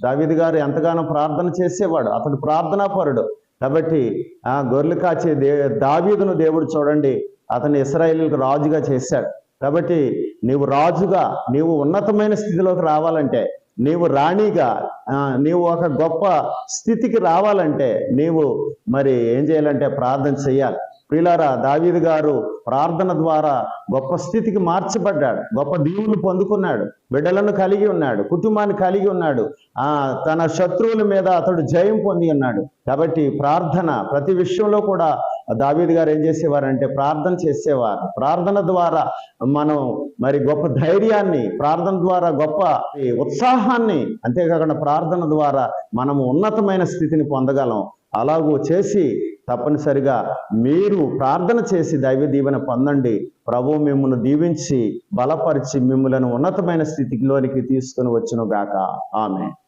దావీదు గారు ఎంతగానో ప్రార్థన చేసేవాడు, అతడు ప్రార్థనాపరుడు. కాబట్టి ఆ గొర్రెలు కాచే దావీదును దేవుడు చూడండి, అతన్ని ఇశ్రాయేలుకు రాజుగా చేశాడు. కాబట్టి నీవు రాజుగా, నీవు ఉన్నతమైన స్థితిలోకి రావాలంటే, నీవు రాణిగా, నీవు ఒక గొప్ప స్థితికి రావాలంటే నీవు మరి ఏం చేయాలంటే ప్రార్థన చేయాలి. ప్రియులారా, దావీదు గారు ప్రార్థన ద్వారా గొప్ప స్థితికి మార్చబడ్డాడు, గొప్ప దీవులు పొందుకున్నాడు, బిడ్డలను కలిగి ఉన్నాడు, కుటుంబాన్ని కలిగి ఉన్నాడు, తన శత్రువుల మీద అతడు జయం పొంది ఉన్నాడు. కాబట్టి ప్రార్థన ప్రతి విషయంలో కూడా దావీదు గారు ఏం చేసేవారంటే ప్రార్థన చేసేవారు. ప్రార్థన ద్వారా మనం మరి గొప్ప ధైర్యాన్ని, ప్రార్థన ద్వారా గొప్ప ఉత్సాహాన్ని, అంతేకాకుండా ప్రార్థన ద్వారా మనము ఉన్నతమైన స్థితిని పొందగలం. అలాగూ చేసి తప్పనిసరిగా మీరు ప్రార్థన చేసి దైవ దీవెన పొందండి. ప్రభువు మిమ్మల్ని దీవించి బలపరిచి మిమ్మలను ఉన్నతమైన స్థితిలోనికి తీసుకొని వచ్చును గాక. ఆమేన్.